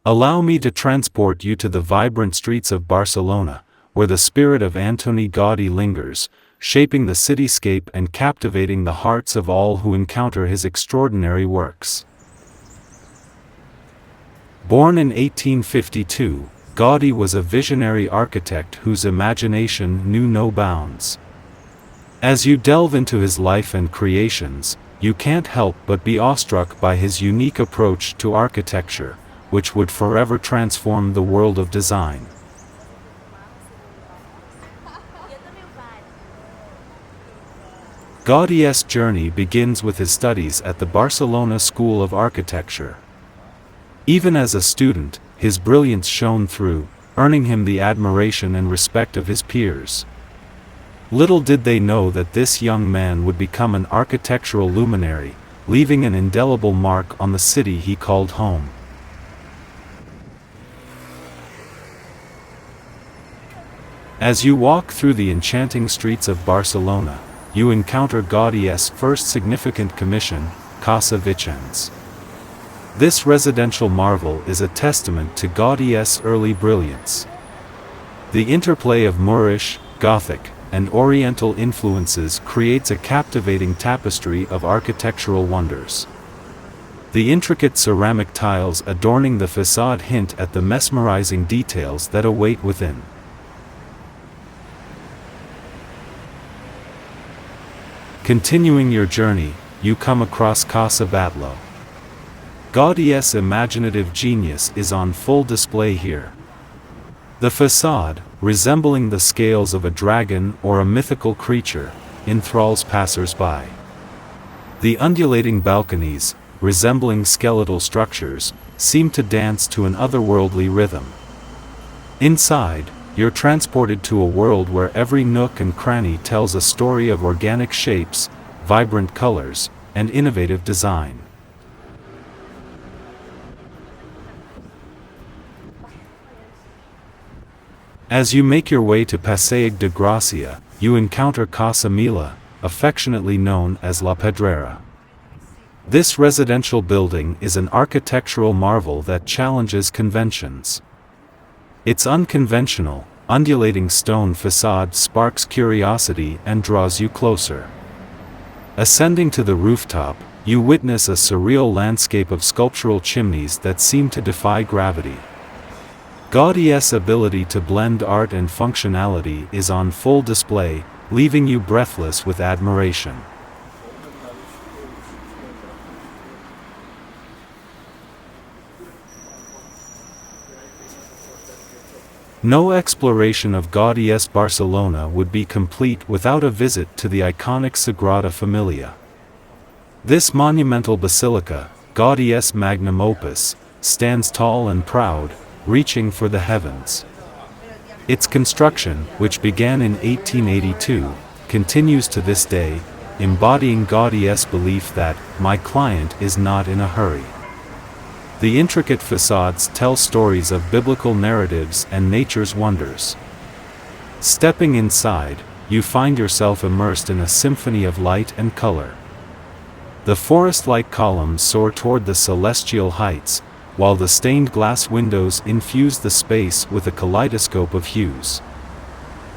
Allow me to transport you to the vibrant streets of Barcelona, where the spirit of Antoni Gaudi lingers, shaping the cityscape and captivating the hearts of all who encounter his extraordinary works. Born in 1852, Gaudi was a visionary architect whose imagination knew no bounds. As you delve into his life and creations, you can't help but be awestruck by his unique approach to architecture, which would forever transform the world of design. Gaudi's journey begins with his studies at the Barcelona School of Architecture. Even as a student, his brilliance shone through, earning him the admiration and respect of his peers. Little did they know that this young man would become an architectural luminary, leaving an indelible mark on the city he called home. As you walk through the enchanting streets of Barcelona, you encounter Gaudi's first significant commission, Casa Vicens. This residential marvel is a testament to Gaudi's early brilliance. The interplay of Moorish, Gothic, and Oriental influences creates a captivating tapestry of architectural wonders. The intricate ceramic tiles adorning the facade hint at the mesmerizing details that await within. Continuing your journey, you come across Casa Batlló. Gaudi's imaginative genius is on full display here. The facade, resembling the scales of a dragon or a mythical creature, enthralls passers-by. The undulating balconies, resembling skeletal structures, seem to dance to an otherworldly rhythm. Inside, you're transported to a world where every nook and cranny tells a story of organic shapes, vibrant colors, and innovative design. As you make your way to Passeig de Gràcia, you encounter Casa Mila, affectionately known as La Pedrera. This residential building is an architectural marvel that challenges conventions. Its unconventional, undulating stone facade sparks curiosity and draws you closer. Ascending to the rooftop, you witness a surreal landscape of sculptural chimneys that seem to defy gravity. Gaudi's ability to blend art and functionality is on full display, leaving you breathless with admiration. No exploration of Gaudi's Barcelona would be complete without a visit to the iconic Sagrada Família. This monumental basilica, Gaudi's magnum opus, stands tall and proud, reaching for the heavens. Its construction, which began in 1882, continues to this day, embodying Gaudi's belief that, "My client is not in a hurry." The intricate facades tell stories of biblical narratives and nature's wonders. Stepping inside, you find yourself immersed in a symphony of light and color. The forest-like columns soar toward the celestial heights, while the stained glass windows infuse the space with a kaleidoscope of hues.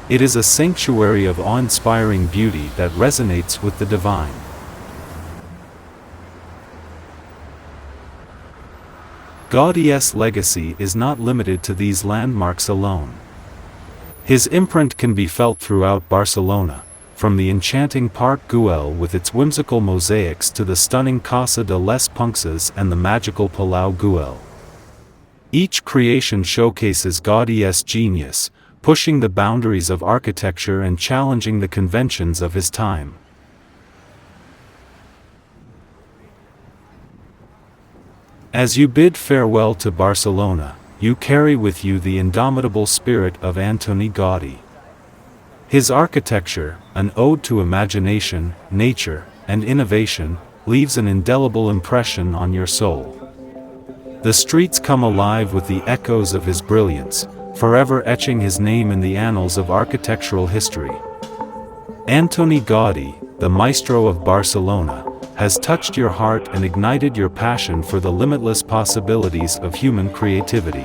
It is a sanctuary of awe-inspiring beauty that resonates with the divine. Gaudi's legacy is not limited to these landmarks alone. His imprint can be felt throughout Barcelona, from the enchanting Park Güell with its whimsical mosaics to the stunning Casa de les Punxes and the magical Palau Güell. Each creation showcases Gaudi's genius, pushing the boundaries of architecture and challenging the conventions of his time. As you bid farewell to Barcelona, you carry with you the indomitable spirit of Antoni Gaudi. His architecture, an ode to imagination, nature, and innovation, leaves an indelible impression on your soul. The streets come alive with the echoes of his brilliance, forever etching his name in the annals of architectural history. Antoni Gaudi, the maestro of Barcelona, has touched your heart and ignited your passion for the limitless possibilities of human creativity.